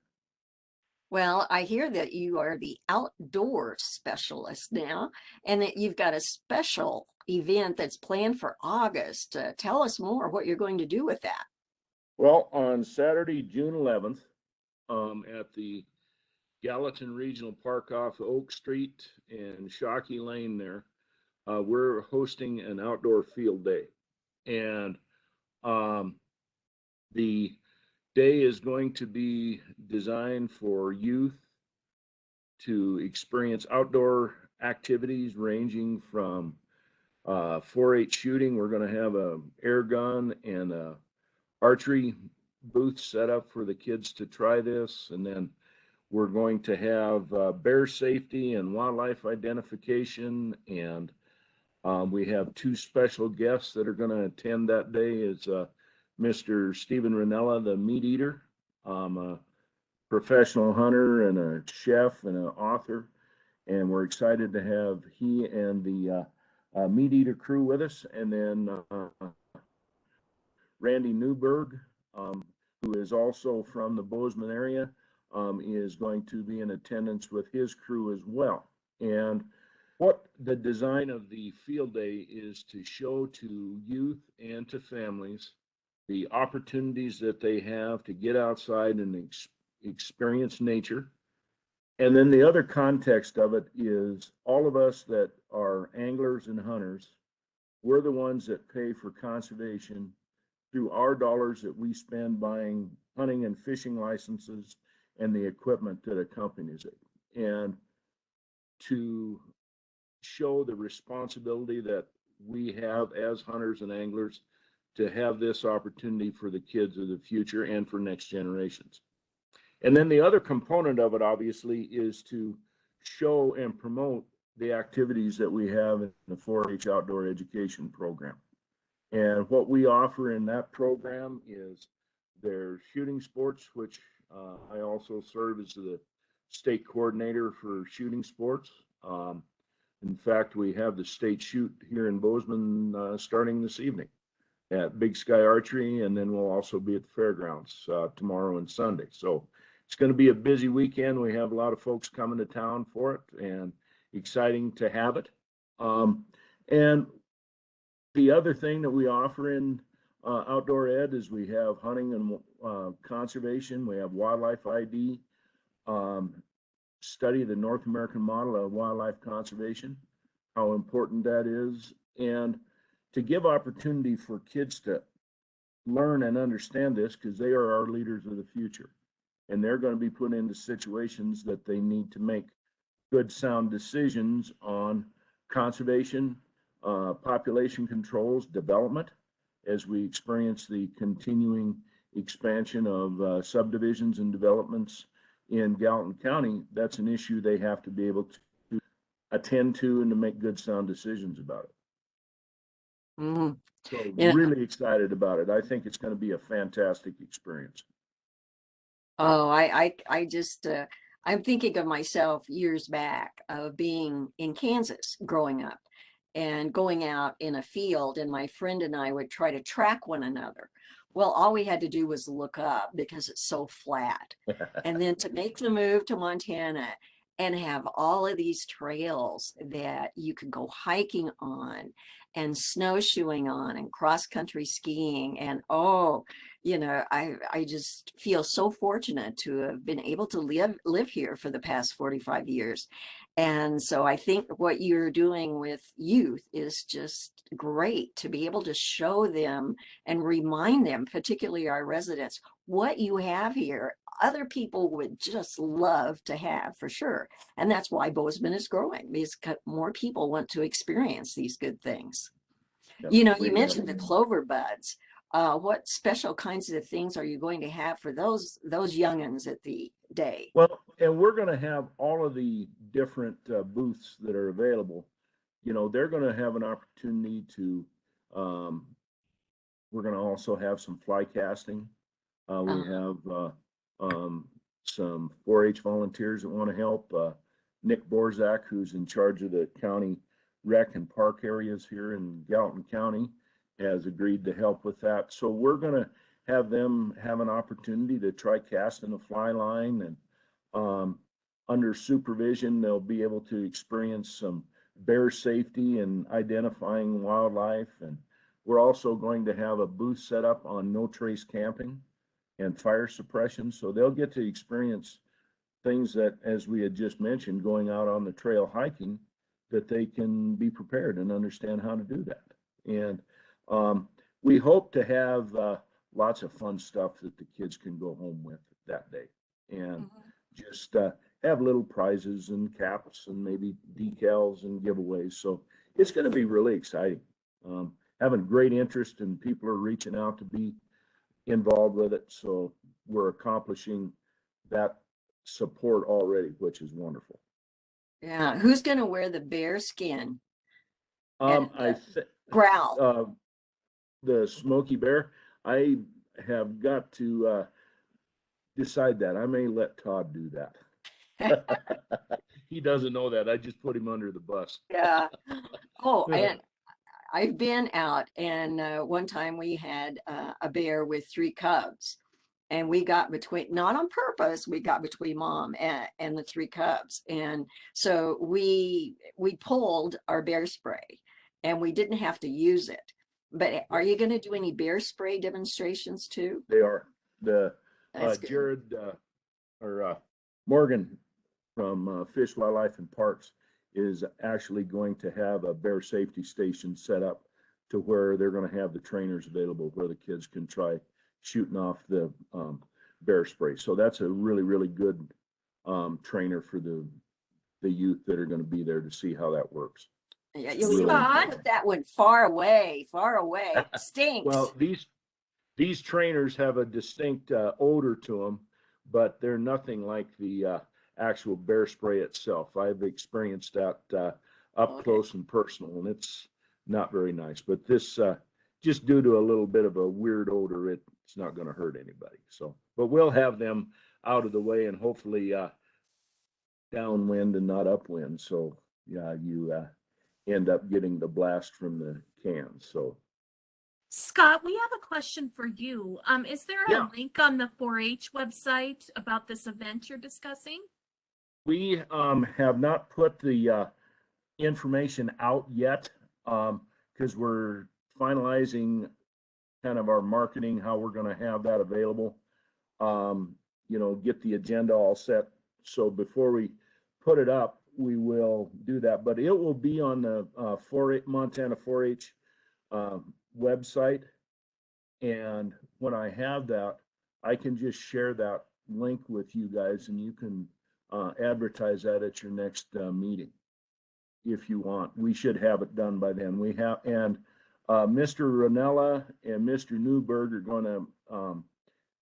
Well, I hear that you are the outdoor specialist now, and that you've got a special event that's planned for August. Tell us more what you're going to do with that. Well, on Saturday, June 11th, at the Gallatin Regional Park off Oak Street and Shockey Lane there, we're hosting an outdoor field day. And um, the day is going to be designed for youth to experience outdoor activities ranging from 4-H shooting. We're going to have a air gun and a archery booth set up for the kids to try this. And then we're going to have bear safety and wildlife identification. And we have two special guests that are going to attend that day. It's Mr. Stephen Ranella, the meat eater, a professional hunter and a chef and an author. And we're excited to have he and the meat eater crew with us. And then Randy Newberg, who is also from the Bozeman area, is going to be in attendance with his crew as well. And what the design of the field day is to show to youth and to families the opportunities that they have to get outside and experience nature. And then the other context of it is all of us that are anglers and hunters, we're the ones that pay for conservation through our dollars that we spend buying hunting and fishing licenses and the equipment that accompanies it. And to show the responsibility that we have as hunters and anglers to have this opportunity for the kids of the future and for next generations. And then the other component of it, obviously, is to show and promote the activities that we have in the 4-H outdoor education program. And what we offer in that program is their shooting sports, which I also serve as the state coordinator for shooting sports. In fact, we have the state shoot here in Bozeman starting this evening at Big Sky Archery, and then we'll also be at the fairgrounds tomorrow and Sunday. So it's going to be a busy weekend. We have a lot of folks coming to town for it, and exciting to have it. And the other thing that we offer in outdoor ed is we have hunting and conservation. We have wildlife ID, study the North American model of wildlife conservation, how important that is, and to give opportunity for kids to learn and understand this, because they are our leaders of the future. And they're going to be put into situations that they need to make good, sound decisions on conservation, population controls development as we experience the continuing expansion of subdivisions and developments in Gallatin County. That's an issue they have to be able to attend to and to make good sound decisions about it. Mm. So Yeah. really excited about it. I think it's going to be a fantastic experience. Oh, I just, I'm thinking of myself years back of being in Kansas growing up and going out in a field, and my friend and I would try to track one another. Well, all we had to do was look up because it's so flat. And then to make the move to Montana and have all of these trails that you could go hiking on and snowshoeing on and cross country skiing. And oh, I just feel so fortunate to have been able to live here for the past 45 years. And so I think what you're doing with youth is just great to be able to show them and remind them, particularly our residents, what you have here. Other people would just love to have for sure. And that's why Bozeman is growing, because more people want to experience these good things. Yep, You mentioned the clover buds. What special kinds of things are you going to have for those youngins at the day? Well, and we're going to have all of the different booths that are available. They're going to have an opportunity to, we're going to also have some fly casting. We have some 4-H volunteers that want to help. Nick Borzak, who's in charge of the county rec and park areas here in Gallatin County, has agreed to help with that. So we're going to have them have an opportunity to try casting a fly line, and under supervision, they'll be able to experience some bear safety and identifying wildlife. And we're also going to have a booth set up on no trace camping and fire suppression. So they'll get to experience things that, as we had just mentioned, going out on the trail hiking, that they can be prepared and understand how to do that. And we hope to have lots of fun stuff that the kids can go home with that day, and just have little prizes and caps and maybe decals and giveaways. So it's going to be really exciting. Having great interest, and people are reaching out to be involved with it. So we're accomplishing that support already, which is wonderful. Yeah, who's going to wear the bear skin? I think Growl. The Smoky Bear, I have got to decide that. I may let Todd do that. He doesn't know that. I just put him under the bus. Yeah. Oh, and I've been out, and one time we had a bear with 3 cubs, and we got between, not on purpose, we got between mom and the 3 cubs. And so we pulled our bear spray, and we didn't have to use it. But are you going to do any bear spray demonstrations too? They are. The That's good. Jared or Morgan from Fish, Wildlife, and Parks is actually going to have a bear safety station set up to where they're going to have the trainers available where the kids can try shooting off the bear spray. So that's a really, really good trainer for the youth that are going to be there to see how that works. Yeah, Really put that one far away, far away. It stinks. Well, these trainers have a distinct odor to them, but they're nothing like the actual bear spray itself. I've experienced that up close and personal, and it's not very nice. But this, just due to a little bit of a weird odor, it's not going to hurt anybody. So, but we'll have them out of the way, and hopefully downwind and not upwind. So yeah, you end up getting the blast from the cans. So Scott, we have a question for you. Is there a Yeah. link on the 4-H website about this event you're discussing? we have not put the information out yet because we're finalizing kind of our marketing, how we're going to have that available. Get the agenda all set. So before we put it up, we will do that, but it will be on the Montana 4-H website. And when I have that, I can just share that link with you guys, and you can advertise that at your next meeting. if you want. We should have it done by then. We have, and Mr. Ranella and Mr. Newberg are going to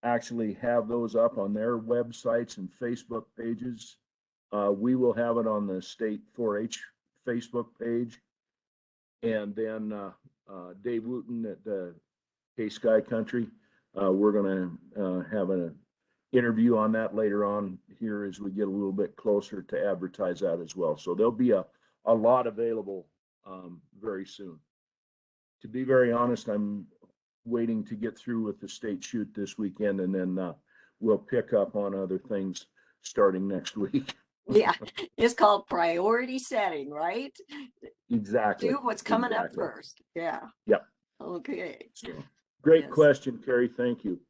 actually have those up on their websites and Facebook pages. We will have it on the state 4-H Facebook page. And then Dave Wooten at the K-Sky Country, we're going to have an interview on that later on here as we get a little bit closer to advertise that as well. So there'll be a lot available very soon. To be very honest, I'm waiting to get through with the state shoot this weekend, and then we'll pick up on other things starting next week. Yeah, it's called priority setting, right? Exactly. Do what's coming up first. Yeah. Yep. Okay. So, great Yes. question, Carrie. Thank you.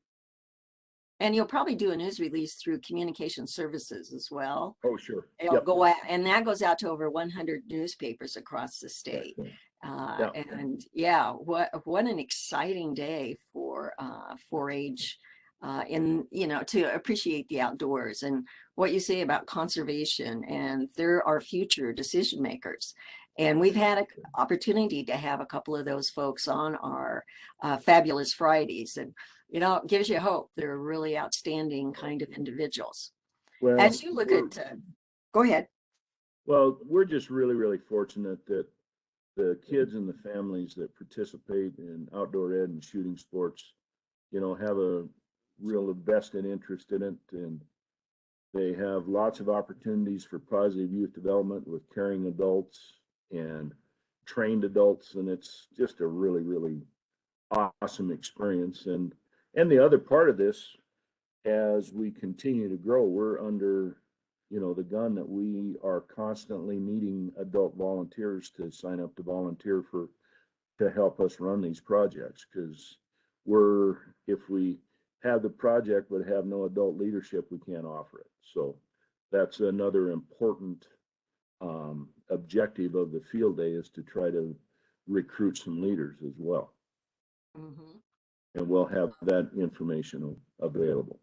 And you'll probably do a news release through communication services as well. Oh, sure. It'll Yep. go out, and that goes out to over 100 newspapers across the state. Excellent. And yeah, what an exciting day for 4-H in, you know, to appreciate the outdoors and what you say about conservation, and they're our future decision makers. And we've had an opportunity to have a couple of those folks on our Fabulous Fridays, and you know, it gives you hope. They're really outstanding kind of individuals. Well, As you look at, go ahead. well, we're just really, really fortunate that the kids and the families that participate in outdoor ed and shooting sports, you know, have a real vested interest in it, and they have lots of opportunities for positive youth development with caring adults and trained adults, and it's just a really, really awesome experience. And the other part of this, as we continue to grow, we're under, you know, the gun that we are constantly needing adult volunteers to sign up to volunteer to help us run these projects, because if we have the project but have no adult leadership, we can't offer it. So that's another important objective of the field day, is to try to recruit some leaders as well. Mm-hmm. And we'll have that information available.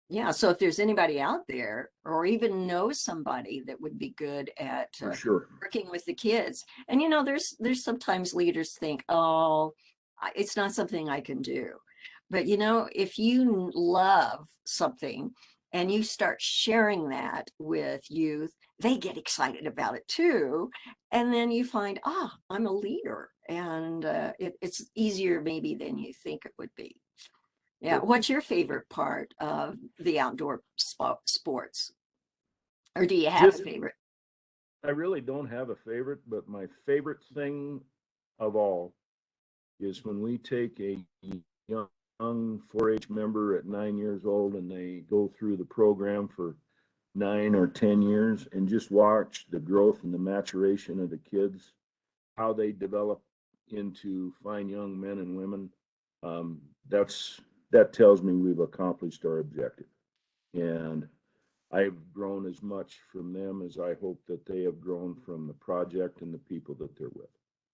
Yeah, so if there's anybody out there, or even knows somebody that would be good at For sure. working with the kids, and you know, there's sometimes leaders think, oh, it's not something I can do. But you know, if you love something and you start sharing that with youth, they get excited about it too. And then you find, I'm a leader, and it's easier maybe than you think it would be. Yeah. What's your favorite part of the outdoor sports? Or do you have a favorite? I really don't have a favorite, but my favorite thing of all is when we take a young 4-H member at 9 years old and they go through the program for 9 or 10 years and just watch the growth and the maturation of the kids, how they develop into fine young men and women. That tells me we've accomplished our objective. And I've grown as much from them as I hope that they have grown from the project and the people that they're with.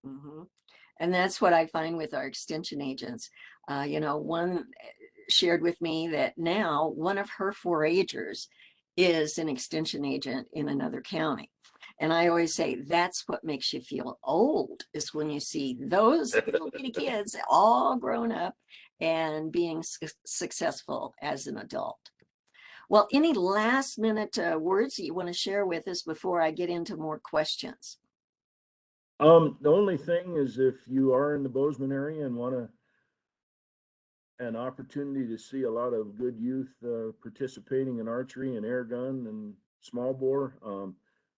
Mm-hmm. And that's what I find with our extension agents. You know, one shared with me that now one of her 4-Hers is an extension agent in another county. And I always say that's what makes you feel old, is when you see those little bitty kids all grown up and being successful as an adult. Well, any last minute words that you want to share with us before I get into more questions? The only thing is, if you are in the Bozeman area and want an opportunity to see a lot of good youth participating in archery and air gun and small bore,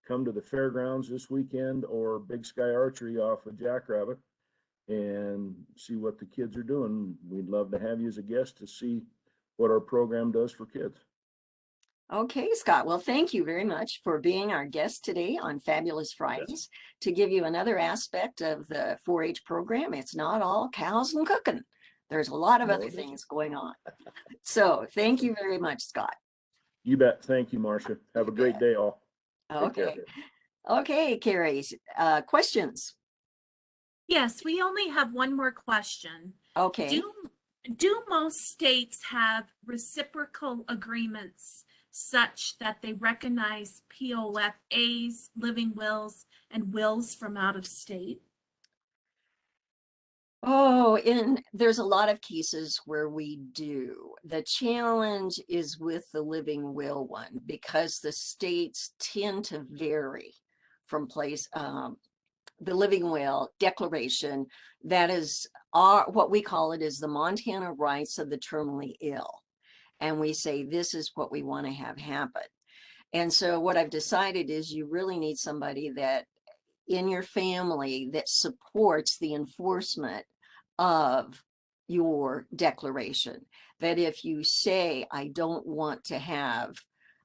come to the fairgrounds this weekend or Big Sky Archery off of Jackrabbit and see what the kids are doing. We'd love to have you as a guest to see what our program does for kids. Okay, Scott. Well, thank you very much for being our guest today on Fabulous Fridays, to give you another aspect of the 4-H program. It's not all cows and cooking. There's a lot of other things going on. So thank you very much, Scott. You bet. Thank you, Marsha. Have a great day, all. Okay. Okay, Carrie. Questions? Yes, we only have one more question. Okay. Do most states have reciprocal agreements such that they recognize POFAs, living wills, and wills from out of state? Oh, and there's a lot of cases where we do. The challenge is with the living will one because the states tend to vary from place. The living will declaration, that is what we call it is the Montana rights of the terminally ill. And we say, this is what we want to have happen. And so what I've decided is you really need somebody that in your family that supports the enforcement of your declaration. That if you say, I don't want to have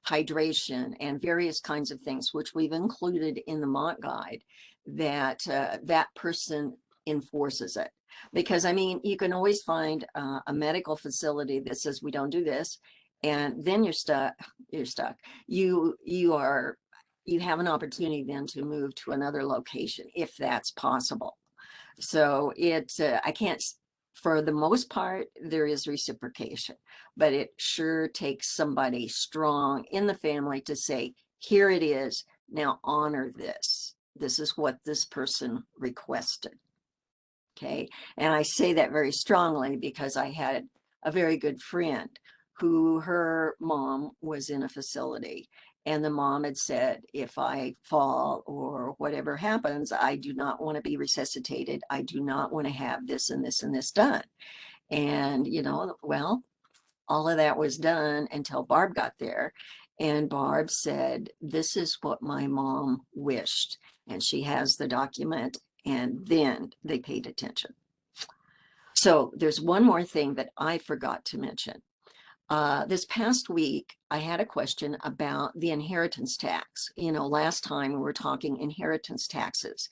hydration and various kinds of things, which we've included in the Mont Guide, that that person enforces it. Because I mean, you can always find a medical facility that says we don't do this, and then you're stuck. You're stuck. You have an opportunity then to move to another location if that's possible. So I can't, for the most part, there is reciprocation, but it sure takes somebody strong in the family to say, here it is, now honor this. This is what this person requested. Okay. And I say that very strongly because I had a very good friend who her mom was in a facility, and the mom had said, if I fall or whatever happens, I do not want to be resuscitated. I do not want to have this and this and this done. And, well, all of that was done until Barb got there. And Barb said, this is what my mom wished. And she has the document. And then they paid attention. So there's one more thing that I forgot to mention. This past week, I had a question about the inheritance tax. Last time we were talking inheritance taxes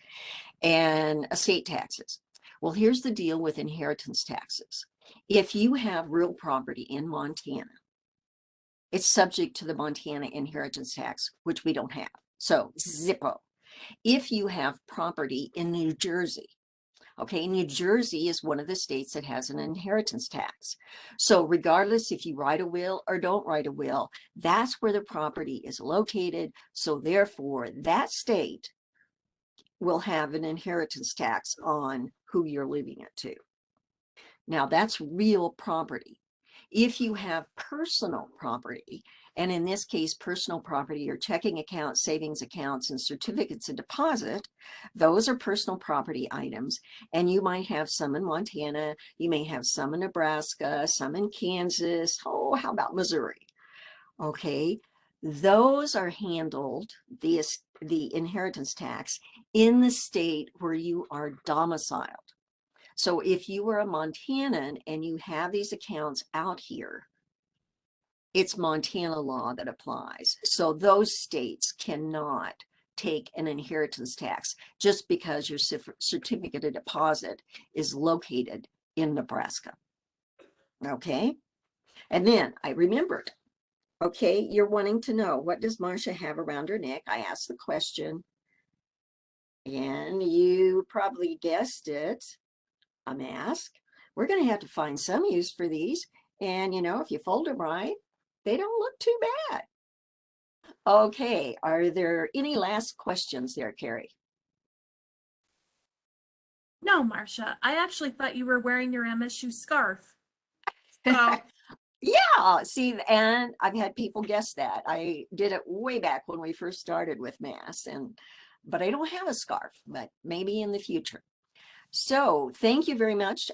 and estate taxes. Well, here's the deal with inheritance taxes. If you have real property in Montana, it's subject to the Montana inheritance tax, which we don't have. So zippo. If you have property in New Jersey, okay, New Jersey is one of the states that has an inheritance tax. So regardless if you write a will or don't write a will, that's where the property is located. So therefore, that state will have an inheritance tax on who you're leaving it to. Now, that's real property. If you have personal property, and in this case, personal property are checking accounts, savings accounts, and certificates of deposit, those are personal property items. And you might have some in Montana, you may have some in Nebraska, some in Kansas. Oh, how about Missouri? Okay, those are handled, the inheritance tax, in the state where you are domiciled. So if you were a Montanan and you have these accounts out here, it's Montana law that applies. So those states cannot take an inheritance tax just because your certificate of deposit is located in Nebraska. Okay. And then I remembered, okay, you're wanting to know, what does Marsha have around her neck? I asked the question and you probably guessed it. A mask. We're going to have to find some use for these. And, if you fold them right, they don't look too bad. Okay. Are there any last questions there, Carrie? No, Marsha. I actually thought you were wearing your MSU scarf. So Yeah. See, and I've had people guess that. I did it way back when we first started with masks, but I don't have a scarf, but maybe in the future. So thank you very much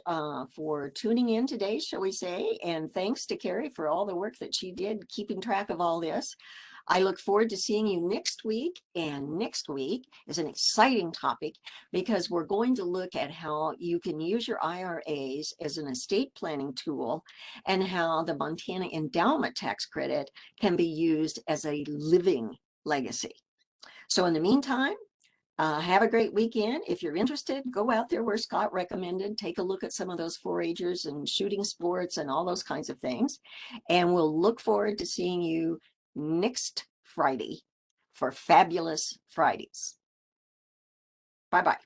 for tuning in today, shall we say, and thanks to Carrie for all the work that she did keeping track of all this. I look forward to seeing you next week, and next week is an exciting topic because we're going to look at how you can use your IRAs as an estate planning tool and how the Montana endowment tax credit can be used as a living legacy. So in the meantime, have a great weekend. If you're interested, go out there where Scott recommended. Take a look at some of those 4-H'ers and shooting sports and all those kinds of things. And we'll look forward to seeing you next Friday for Fabulous Fridays. Bye-bye.